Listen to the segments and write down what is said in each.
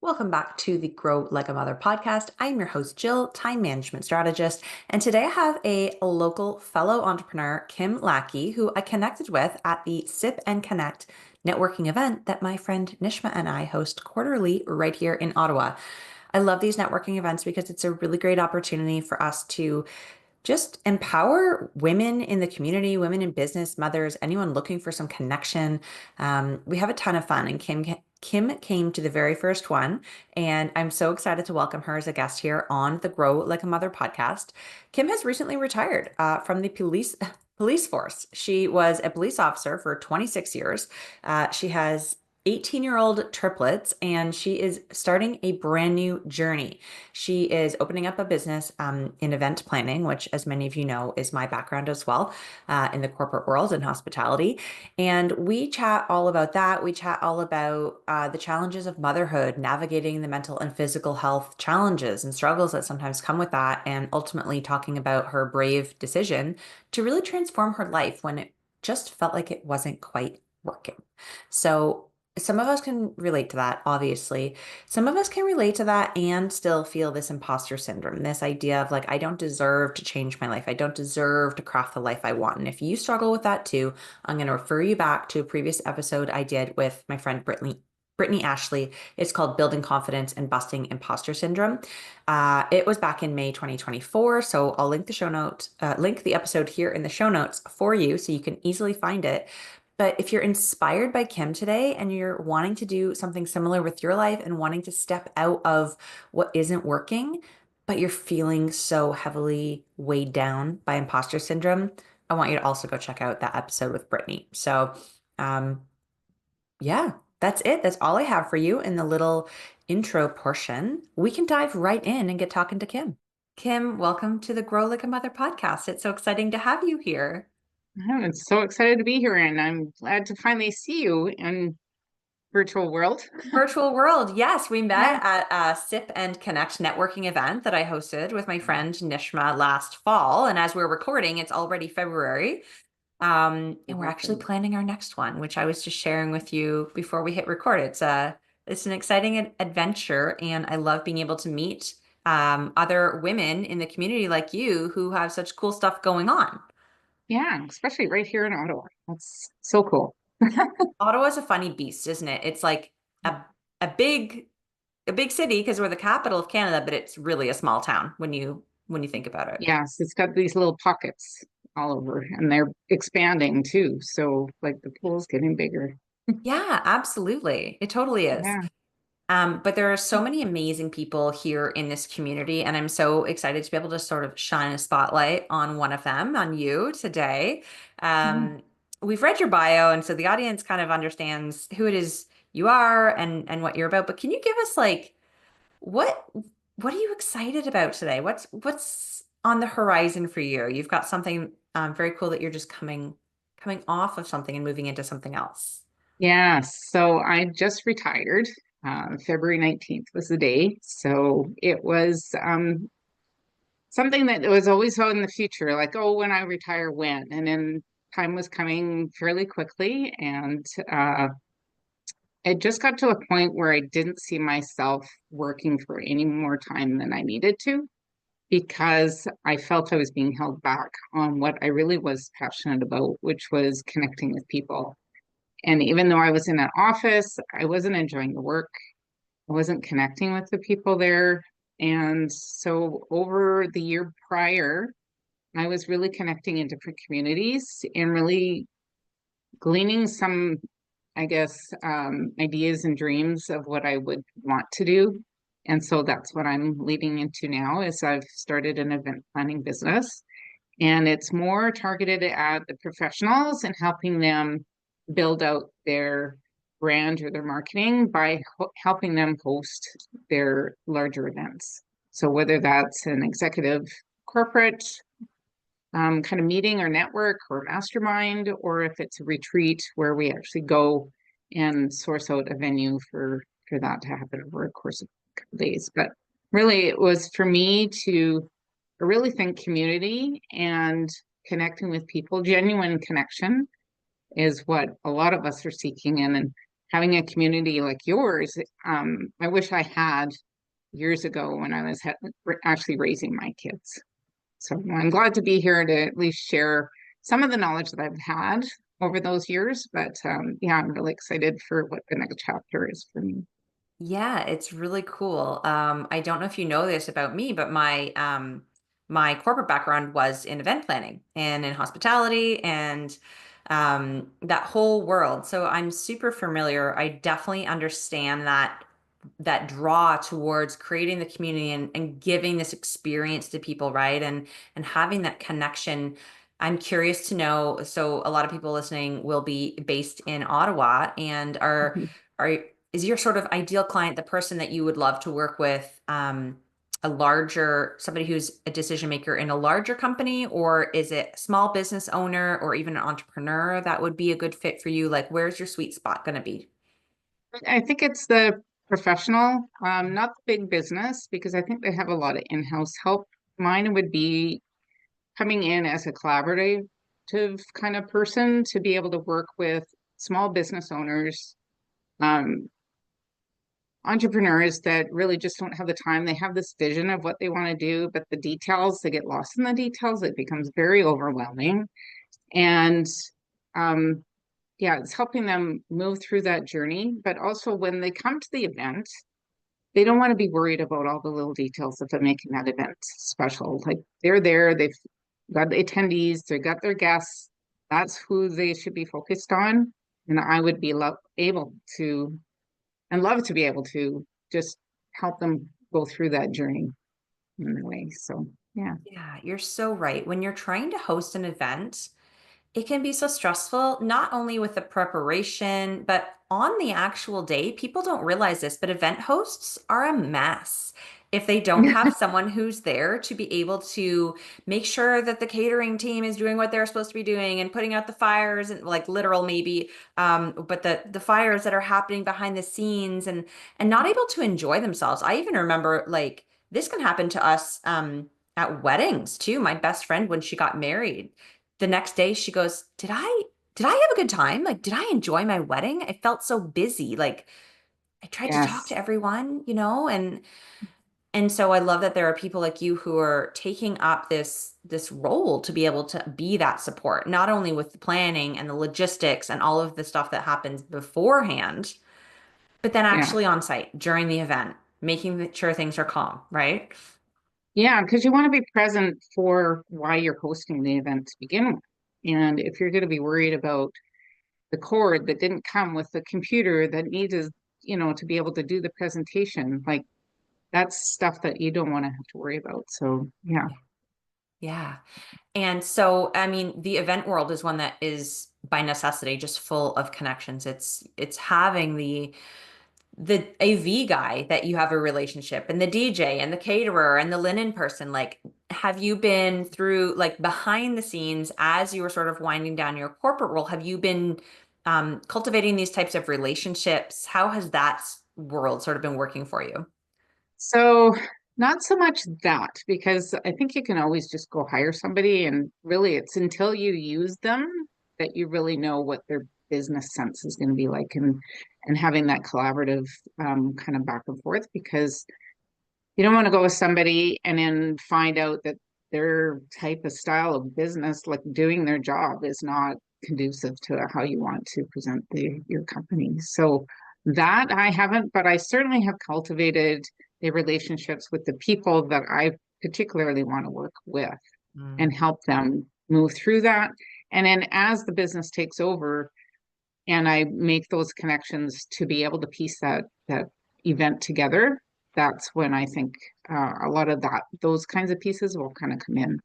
Welcome back to the Grow Like a Mother podcast. I'm your host, Jill, time management strategist. And today I have a local fellow entrepreneur, Kim Lackie, who I connected with at the Sip and Connect networking event that my friend Nishma and I host quarterly right here in Ottawa. I love these networking events because it's a really great opportunity for us to just empower women in the community, women in business, mothers, anyone looking for some connection. We have a ton of fun, and Kim came to the very first one, and I'm so excited to welcome her as a guest here on the Grow Like a Mother podcast. Kim has recently retired from the police force. She was a police officer for 26 years. She has 18-year-old triplets, and she is starting a brand new journey. She is opening up a business in event planning, which, as many of you know, is my background as well, in the corporate world and hospitality. And we chat all about that. We chat all about the challenges of motherhood, navigating the mental and physical health challenges and struggles that sometimes come with that, and ultimately talking about her brave decision to really transform her life when it just felt like it wasn't quite working. So, some of us can relate to that, obviously. Some of us can relate to that and still feel this imposter syndrome, this idea of like, I don't deserve to change my life. I don't deserve to craft the life I want. And if you struggle with that too, I'm going to refer you back to a previous episode I did with my friend Brittany Ashley. It's called Building Confidence and Busting Imposter Syndrome. It was back in May 2024. So I'll link link the episode here in the show notes for you so you can easily find it. But if you're inspired by Kim today and you're wanting to do something similar with your life and wanting to step out of what isn't working, but you're feeling so heavily weighed down by imposter syndrome, I want you to also go check out that episode with Brittany. So, um, yeah, that's it. That's all I have for you in the little intro portion. We can dive right in and get talking to Kim. Kim, welcome to the Grow Like a Mother podcast. It's so exciting to have you here. I'm so excited to be here, and I'm glad to finally see you in virtual world. Virtual world. Yes, we met Yeah. at a Sip and Connect networking event that I hosted with my friend Nishma last fall. And as we're recording, it's already February. And we're actually Awesome. planning our next one, which I was just sharing with you before we hit record. It's an exciting adventure, and I love being able to meet other women in the community like you who have such cool stuff going on. Yeah, especially right here in Ottawa. That's so cool. Ottawa's a funny beast, isn't it? It's like a big city because we're the capital of Canada, but it's really a small town when you think about it. Yes, it's got these little pockets all over, and they're expanding too. So, like, the pool's getting bigger. Yeah, absolutely. It totally is. Yeah. But there are so many amazing people here in this community, and I'm so excited to be able to sort of shine a spotlight on one of them, on you today. Yeah. We've read your bio, and so the audience kind of understands who it is you are and what you're about. But can you give us like what what are you excited about today? What's on the horizon for you? You've got something very cool that you're just coming off of something and moving into something else. Yeah. So I just retired. February 19th was the day. So it was something that was always out in the future, like, oh, when I retire, when? And then time was coming fairly quickly. And it just got to a point where I didn't see myself working for any more time than I needed to because I felt I was being held back on what I really was passionate about, which was connecting with people. And even though I was in an office, I wasn't enjoying the work. I wasn't connecting with the people there. And so over the year prior, I was really connecting in different communities and really gleaning some, I guess, ideas and dreams of what I would want to do. And so that's what I'm leading into now is I've started an event planning business, and it's more targeted at the professionals and helping them build out their brand or their marketing by helping them host their larger events. So whether that's an executive corporate kind of meeting or network or mastermind, or if it's a retreat where we actually go and source out a venue for that to happen over a course of a couple days. But really, it was for me to really think community and connecting with people. Genuine connection is what a lot of us are seeking, and having a community like yours, I wish I had years ago when I was actually raising my kids. So I'm glad to be here to at least share some of the knowledge that I've had over those years. But yeah, I'm really excited for what the next chapter is for me. Yeah, it's really cool. I don't know if you know this about me, but my corporate background was in event planning and in hospitality and that whole world. So I'm super familiar. I definitely understand that draw towards creating the community and giving this experience to people, right? And having that connection. I'm curious to know, so a lot of people listening will be based in Ottawa and are is your sort of ideal client the person that you would love to work with, a larger, somebody who's a decision maker in a larger company, or is it a small business owner or even an entrepreneur that would be a good fit for you? Like, where's your sweet spot going to be? I think it's the professional, not the big business, because I think they have a lot of in-house help. Mine would be coming in as a collaborative kind of person to be able to work with small business owners, um, entrepreneurs that really just don't have the time. They have this vision of what they want to do, but the details, they get lost in the details. It becomes very overwhelming. And um, yeah, it's helping them move through that journey. But also when they come to the event, they don't want to be worried about all the little details of making that event special. Like they're there, they've got the attendees, they've got their guests. That's who they should be focused on. And I would be able to and love to be able to just help them go through that journey in a way. So yeah. Yeah, you're so right. When you're trying to host an event, it can be so stressful, not only with the preparation, but on the actual day. People don't realize this, but event hosts are a mess. If they don't have someone who's there to be able to make sure that the catering team is doing what they're supposed to be doing and putting out the fires and like literal maybe, but the fires that are happening behind the scenes and not able to enjoy themselves. I even remember like this can happen to us at weddings too. My best friend when she got married the next day she goes, did I have a good time? Like, did I enjoy my wedding? I felt so busy. Like I tried to talk Yes. to everyone, and so I love that there are people like you who are taking up this role to be able to be that support, not only with the planning and the logistics and all of the stuff that happens beforehand, but then Yeah. actually on site during the event, making sure things are calm, right? Yeah, because you want to be present for why you're hosting the event to begin with. And if you're going to be worried about the cord that didn't come with the computer that needed, to be able to do the presentation, like that's stuff that you don't want to have to worry about. So yeah. Yeah. Yeah. And so, I mean, the event world is one that is by necessity just full of connections. It's having the AV guy that you have a relationship and the DJ and the caterer and the linen person. Like, have you been through like behind the scenes as you were sort of winding down your corporate role? Have you been cultivating these types of relationships? How has that world sort of been working for you? So not so much that, because I think you can always just go hire somebody, and really it's until you use them that you really know what their business sense is going to be like, and having that collaborative kind of back and forth, because you don't want to go with somebody and then find out that their type of style of business, like doing their job, is not conducive to how you want to present your company. So that I haven't, but I certainly have cultivated the relationships with the people that I particularly want to work with and Mm. help them move through that. And then as the business takes over and I make those connections to be able to piece that event together, that's when I think a lot of those kinds of pieces will kind of come in.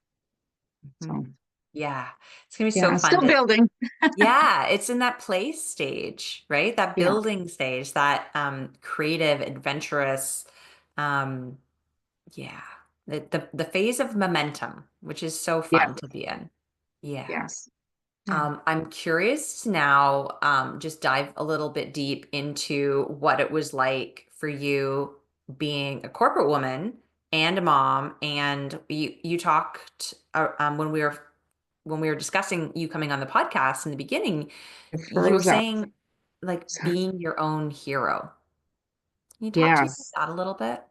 So Mhm. Yeah, it's gonna be so yeah, fun still to, building. yeah, it's in that play stage, right? That Yeah, building stage, that creative, adventurous, um, yeah, the phase of momentum, which is so yeah, fun to be in. Yeah. yes, yeah, I'm curious to now, just dive a little bit deep into what it was like for you being a corporate woman and a mom. And you talked when we were discussing you coming on the podcast in the beginning, it you were froze up. saying like So, being your own hero. Can you talk to me yes. about that a little bit?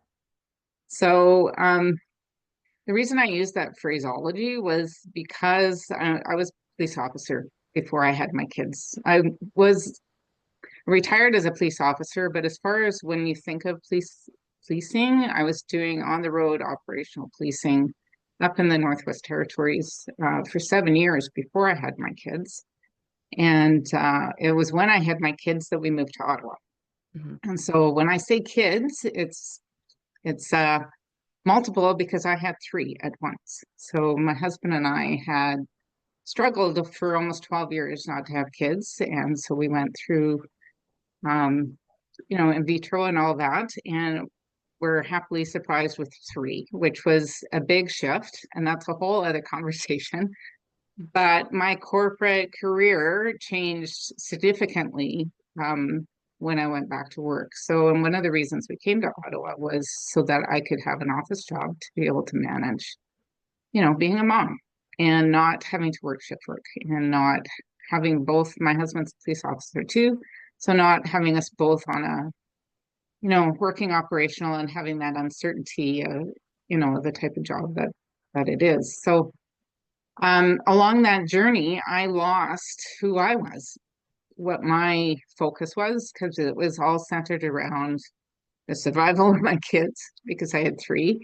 So, the reason I used that phraseology was because I was a police officer before I had my kids. I was retired as a police officer, but as far as when you think of policing, I was doing on the road operational policing up in the Northwest Territories for 7 years before I had my kids. And it was when I had my kids that we moved to Ottawa. Mhm. And so when I say kids, it's multiple because I had three at once. So my husband and I had struggled for almost 12 years not to have kids. And so we went through, um, in vitro and all that. And we're happily surprised with three, which was a big shift. And that's a whole other conversation. But my corporate career changed significantly when I went back to work. So, and one of the reasons we came to Ottawa was so that I could have an office job to be able to manage, being a mom and not having to work shift work and not having both my husband's a police officer too. So not having us both on a, working operational and having that uncertainty of, the type of job that it is. So along that journey, I lost who I was, what my focus was, because it was all centered around the survival of my kids because I had three,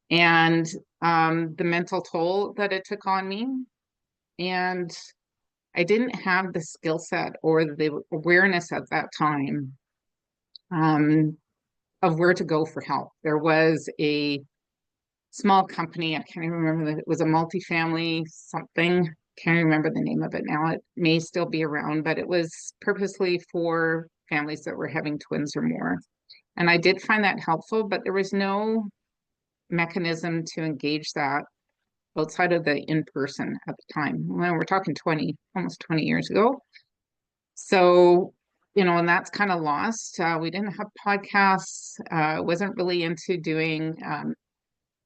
and the mental toll that it took on me. And I didn't have the skill set or the awareness at that time um, of where to go for help. There was a small company. I can't even remember that it was a multifamily something. Can't remember the name of it now. It may still be around, but it was purposely for families that were having twins or more. And I did find that helpful, but there was no mechanism to engage that outside of the in-person at the time. Well, we're talking 20, almost 20 years ago. So, and that's kind of lost. We didn't have podcasts. Wasn't really into doing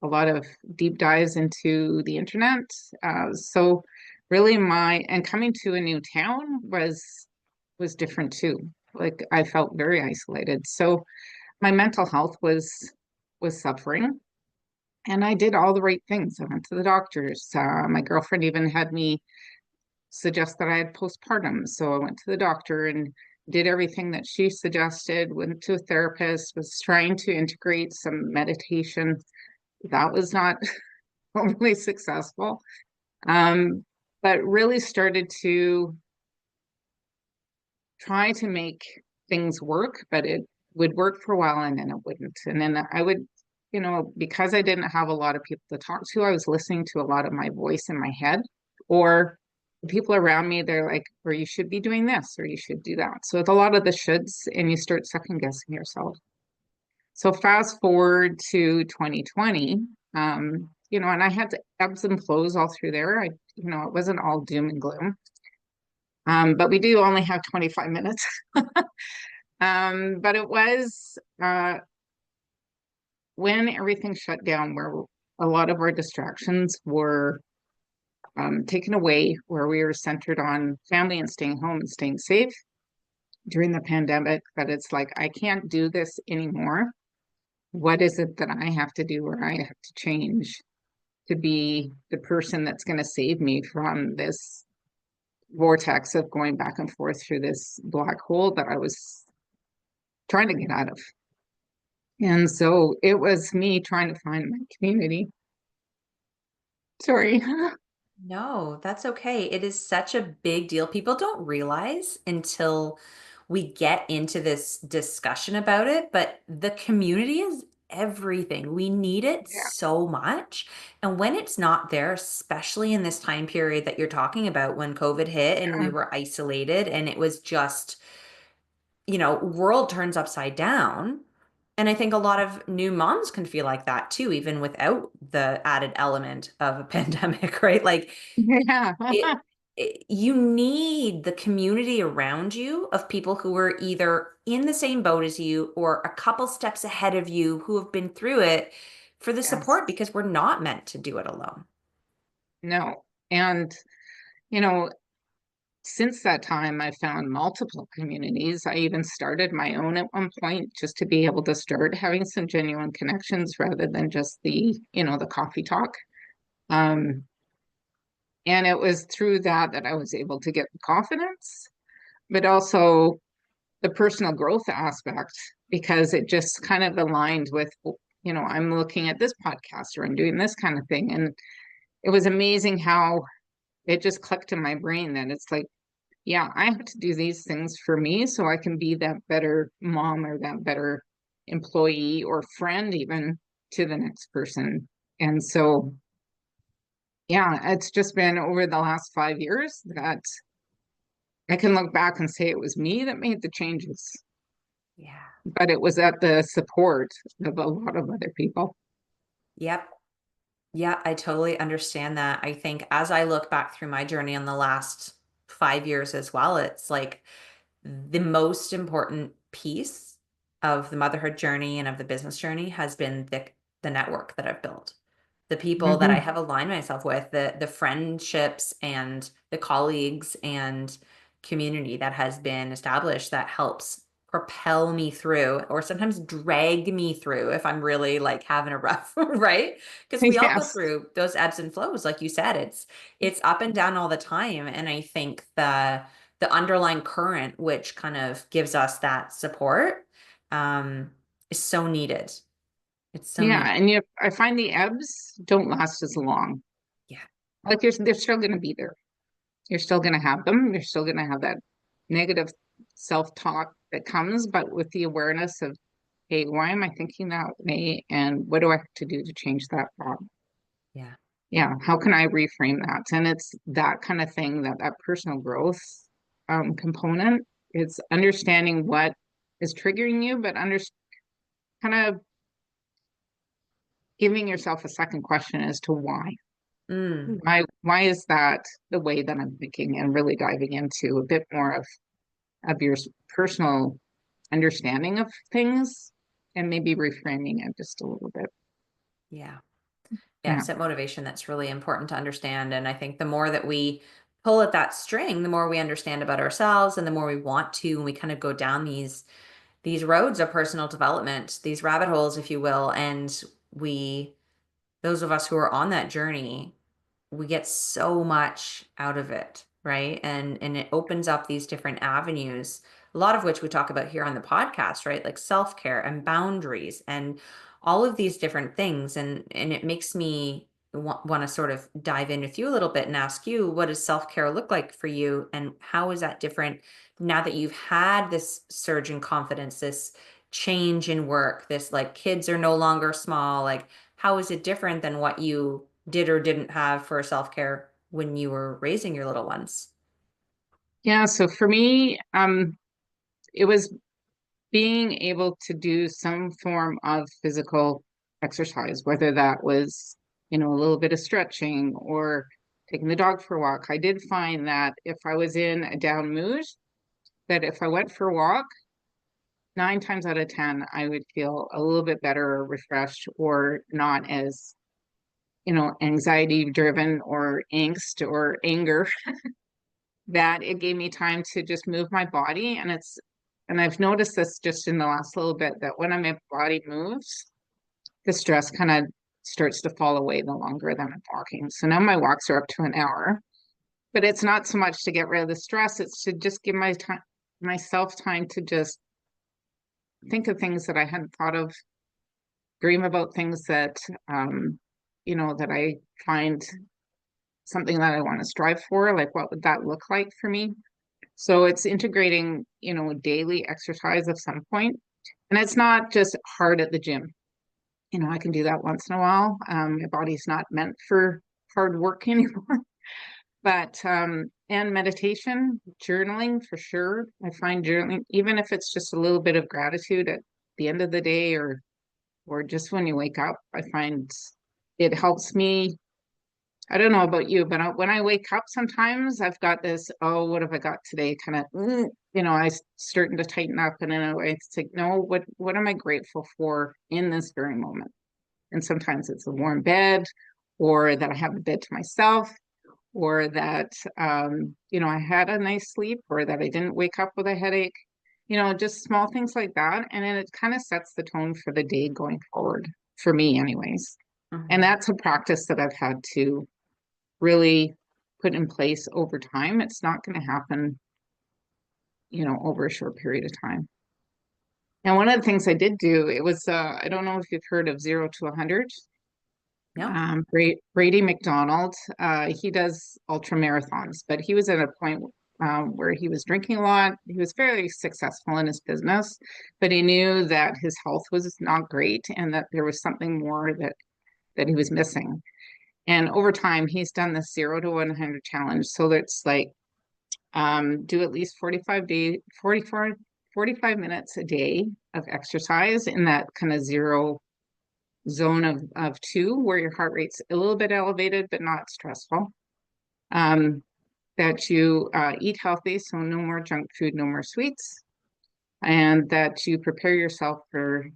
a lot of deep dives into the internet. So really and coming to a new town was different too. Like I felt very isolated. So my mental health was suffering. And I did all the right things. I went to the doctors. My girlfriend even had me suggest that I had postpartum. So I went to the doctor and did everything that she suggested, went to a therapist, was trying to integrate some meditation. That was not overly successful, um, but really started to try to make things work, but it would work for a while and then it wouldn't. And then I would, because I didn't have a lot of people to talk to, I was listening to a lot of my voice in my head or the people around me, they're like, or you should be doing this or you should do that. So it's a lot of the shoulds and you start second guessing yourself. So fast forward to 2020, and I had ebbs and flows all through there. It wasn't all doom and gloom. But we do only have 25 minutes. But it was when everything shut down, where a lot of our distractions were taken away, where we were centered on family and staying home and staying safe during the pandemic, that it's like, I can't do this anymore. What is it that I have to do or I have to change to be the person that's going to save me from this vortex of going back and forth through this black hole that I was trying to get out of? And so it was me trying to find my community. Sorry. No, that's okay. It is such a big deal. People don't realize until we get into this discussion about it, but the community is everything. We need it Yeah. so much. And when it's not there, especially in this time period that you're talking about when COVID hit and we were isolated and it was just, world turns upside down. And I think a lot of new moms can feel like that too, even without the added element of a pandemic, right? Like Yeah. it, you need the community around you of people who are either in the same boat as you or a couple steps ahead of you who have been through it for the Yes. support because we're not meant to do it alone. No. And, you know, since that time, I found multiple communities. I even started my own at one point just to be able to start having some genuine connections rather than just the coffee talk. Um, and it was through that I was able to get the confidence, but also the personal growth aspect, because it just kind of aligned with, I'm looking at this podcast or I'm doing this kind of thing. And it was amazing how it just clicked in my brain that it's like, yeah, I have to do these things for me so I can be that better mom or that better employee or friend even to the next person. And so, yeah, it's just been over the last 5 years that I can look back and say it was me that made the changes, Yeah. but it was at the support of a lot of other people. Yep. Yeah, I totally understand that. I think as I look back through my journey in the last 5 years as well, it's like the most important piece of the motherhood journey and of the business journey has been the network that I've built. The people that I Hmm. have aligned myself with, the friendships and the colleagues and community that has been established that helps propel me through or sometimes drag me through if I'm really like having a rough, right? Because we all go Yes. through those ebbs and flows. Like you said, it's up and down all the time. And I think the underlying current, which kind of gives us that support, um, is so needed. It's so Yeah. needed. And I find the ebbs don't last as long. Yeah. Like they're still going to be there. You're still going to have them. You're still going to have that negative self-talk that comes, but with the awareness of, hey, why am I thinking that way? And what do I have to do to change that thought? Yeah. Yeah, how can I reframe that? And it's that kind of thing, that personal growth component. It's understanding what is triggering you, but kind of giving yourself a second question as to why. Mm, Why is that the way that I'm thinking, and really diving into a bit more of your personal understanding of things and maybe reframing it just a little bit. yeah. Yeah. Yeah. Set motivation. That's really important to understand. And I think the more that we pull at that string, the more we understand about ourselves and the more we want to, and we kind of go down these roads of personal development, these rabbit holes, if you will. And we, those of us who are on that journey, we get so much out of it, right? And it opens up these different avenues, a lot of which we talk about here on the podcast, right? Like self-care and boundaries and all of these different things. And it makes me want to sort of dive in with you a little bit and ask you, what does self-care look like for you? And how is that different now that you've had this surge in confidence, this change in work, this like kids are no longer small, like how is it different than what you did or didn't have for self-care when you were raising your little ones? Yeah. So for me, it was being able to do some form of physical exercise, whether that was, a little bit of stretching or taking the dog for a walk. I did find that if I was in a down mood, that if I went for a walk, 9 times out of 10, I would feel a little bit better or refreshed or not as, anxiety driven or angst or anger, that it gave me time to just move my body. And I've noticed this just in the last little bit that when my body moves, the stress kind of starts to fall away the longer that I'm walking. So now my walks are up to an hour, but it's not so much to get rid of the stress, it's to just give myself time to just think of things that I hadn't thought of, dream about things that, um, that I find something that I want to strive for, like what would that look like for me? So it's integrating, daily exercise of some point. And it's not just hard at the gym. I can do that once in a while. My body's not meant for hard work anymore. But and meditation, journaling for sure. I find journaling, even if it's just a little bit of gratitude at the end of the day or just when you wake up, I find it helps me. I don't know about you, but when I wake up, sometimes I've got this, oh, what have I got today? Kind of, I starting to tighten up, and in a way, it's like, no, what am I grateful for in this very moment? And sometimes it's a warm bed, or that I have a bed to myself, or that, I had a nice sleep, or that I didn't wake up with a headache, just small things like that. And then it kind of sets the tone for the day going forward, for me, anyways. And Mhm. that's a practice that I've had to really put in place over time. It's not going to happen, over a short period of time. And one of the things I did do, it was, I don't know if you've heard of 0 to 100. No. Brady McDonald, he does ultra marathons, but he was at a point where he was drinking a lot. He was fairly successful in his business, but he knew that his health was not great and that there was something more that he was missing. And over time, he's done the 0 to 100 challenge. So that's like do at least 45 minutes a day of exercise in that kind of zero zone of two, where your heart rate's a little bit elevated, but not stressful. That you eat healthy, so no more junk food, no more sweets, and that you prepare yourself for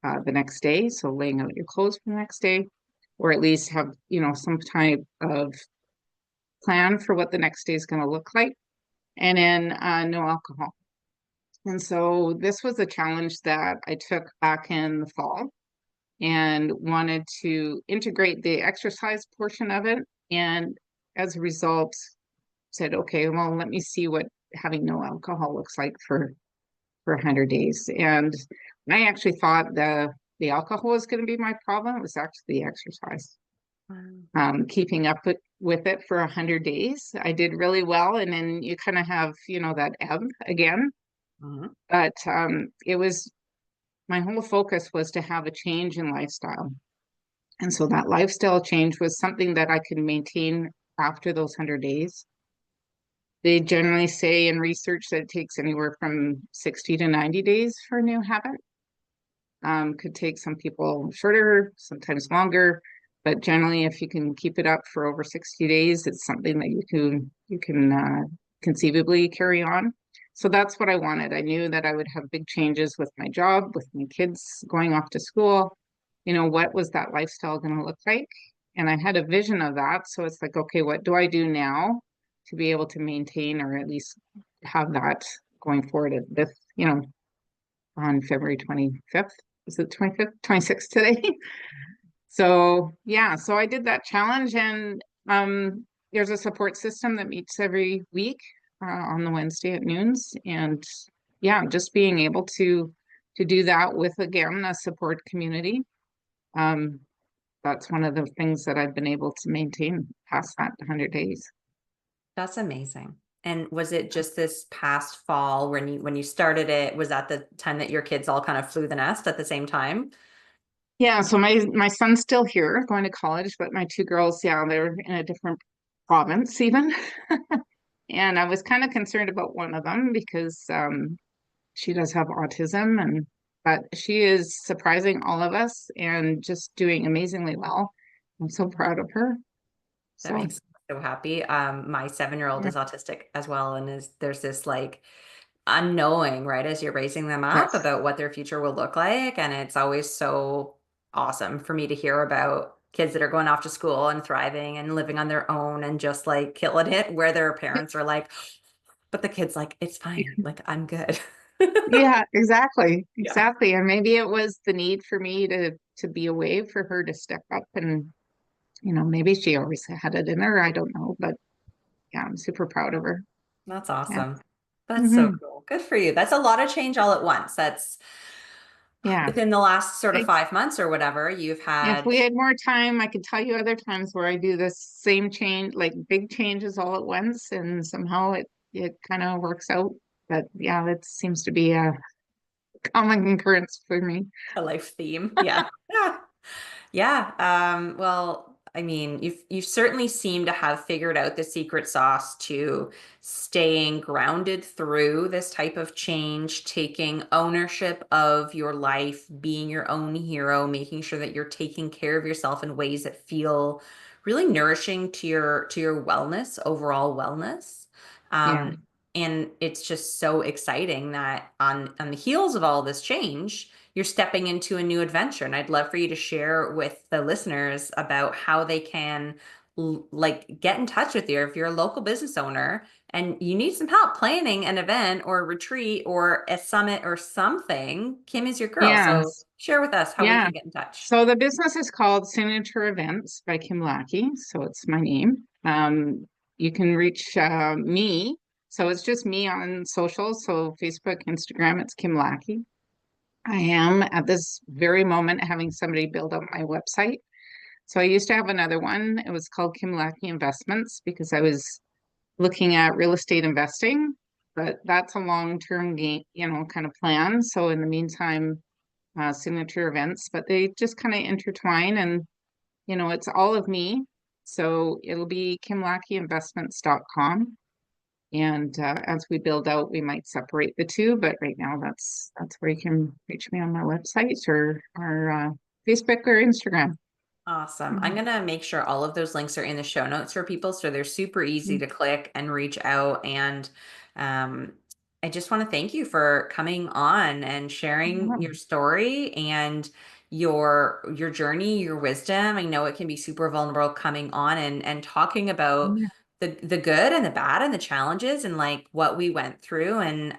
the next day. So laying out your clothes for the next day, or at least have, some type of plan for what the next day is going to look like. And then no alcohol. And so this was a challenge that I took back in the fall and wanted to integrate the exercise portion of it. And as a result, said, okay, well, let me see what having no alcohol looks like for 100 days. And I actually thought the alcohol was going to be my problem. It was actually the exercise. Wow. Keeping up with it for 100 days. I did really well. And then you kind of have, that ebb again. Mhm. But it was my whole focus was to have a change in lifestyle. And so that lifestyle change was something that I could maintain after those 100 days. They generally say in research that it takes anywhere from 60 to 90 days for a new habit. Could take some people shorter, sometimes longer, but generally, if you can keep it up for over 60 days, it's something that you can conceivably carry on. So that's what I wanted. I knew that I would have big changes with my job, with my kids going off to school. What was that lifestyle going to look like? And I had a vision of that. So it's like, okay, what do I do now to be able to maintain or at least have that going forward at this, on February 25th? Is it 25th, 26th today? So yeah, so I did that challenge, and there's a support system that meets every week on the Wednesday at noons. And yeah, just being able to do that with, again, a support community. Um, that's one of the things that I've been able to maintain past that 100 days. That's amazing. And was it just this past fall when you started it, was that the time that your kids all kind of flew the nest at the same time? Yeah, so my son's still here going to college, but my two girls, yeah, they're in a different province even. And I was kind of concerned about one of them because she does have autism, and but she is surprising all of us and just doing amazingly well. I'm so proud of her. That So makes me so happy. My 7-year-old yeah, is autistic as well, and there's this like unknowing, right, as you're raising them up yes, about what their future will look like. And it's always so awesome for me to hear about kids that are going off to school and thriving and living on their own and just like killing it, where their parents are like, but the kid's like, it's fine. Like, I'm good. yeah, exactly, Yeah. exactly. And maybe it was the need for me to be away for her to step up, and maybe she always had it in her. I don't know, but yeah, I'm super proud of her. That's Yeah. awesome. That's so Hmm. cool. Good for you. That's a lot of change all at once. That's Yeah. within the last sort of I, 5 months or whatever, you've if had. we had more time, I could tell you other times where I do the same change, like big changes all at once, and somehow it kind of works out. But yeah, that seems to be a common occurrence for me. A life theme. Yeah. Yeah. Yeah. Well, I mean, you've certainly seemed to have figured out the secret sauce to staying grounded through this type of change, taking ownership of your life, being your own hero, making sure that you're taking care of yourself in ways that feel really nourishing to your wellness, overall wellness. Yeah. Um, and it's just so exciting that on the heels of all this change, you're stepping into a new adventure. And I'd love for you to share with the listeners about how they can like get in touch with you. If you're a local business owner and you need some help planning an event or a retreat or a summit or something, Kim is your girl. So Yes. share with us how we Yeah. can get in touch. So the business is called Signature Events by Kim Lackie. So it's my name. You can reach me. So it's just me on social. So Facebook, Instagram, it's Kim Lackie. I am at this very moment having somebody build up my website. So I used to have another one. It was called Kim Lackie Investments because I was looking at real estate investing, but that's a long-term game, kind of plan. So in the meantime, signature events, but they just kind of intertwine and, it's all of me. So it'll be kimlackieinvestments.com. And as we build out, we might separate the two, but right now that's where you can reach me on my website or Facebook or Instagram. Awesome. I'm Mhm. going to make sure all of those links are in the show notes for people so they're super easy to click and reach out. And um, I just want to thank you for coming on and sharing your story and your journey, your wisdom. I know it can be super vulnerable coming on and talking about Yeah. the good and the bad and the challenges and like what we went through. And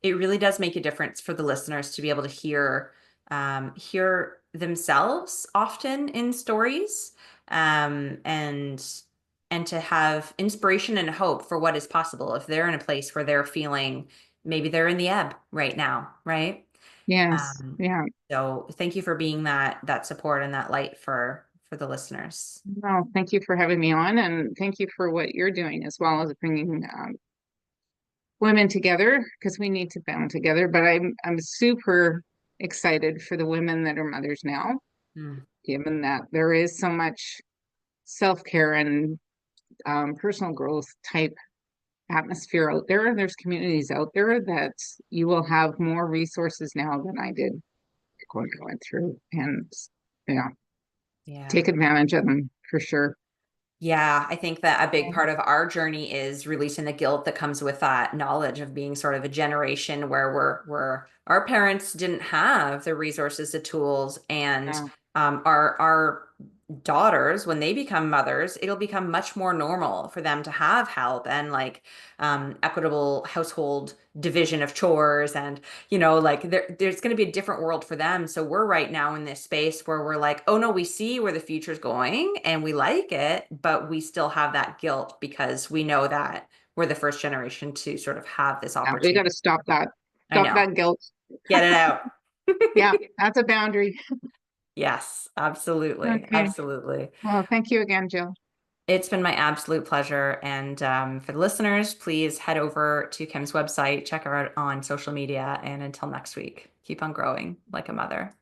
it really does make a difference for the listeners to be able to hear themselves often in stories, and to have inspiration and hope for what is possible if they're in a place where they're feeling maybe they're in the ebb right now, right? Yes. Um, Yeah. so thank you for being that support and that light for the listeners. Well, thank you for having me on, and thank you for what you're doing as well as bringing women together because we need to band together. But I'm super excited for the women that are mothers now, Mm, given that there is so much self-care and personal growth type atmosphere out there. There's communities out there that you will have more resources now than I did going through, and yeah, yeah. take advantage of them for sure. Yeah, I think that a big part of our journey is releasing the guilt that comes with that knowledge of being sort of a generation where we're our parents didn't have the resources, the tools, and Yeah. our daughters, when they become mothers, it'll become much more normal for them to have help and like equitable household division of chores and like there's going to be a different world for them. So we're right now in this space where we're like, oh no, we see where the future's going and we like it, but we still have that guilt because we know that we're the first generation to sort of have this Yeah, we got to opportunity. stop that. I Stop know. that guilt. Get it out. Yeah, that's a boundary. Yes, absolutely. Okay. Absolutely. Well, thank you again, Jill. It's been my absolute pleasure. And for the listeners, please head over to Kim's website, check her out on social media. And until next week, keep on growing like a mother.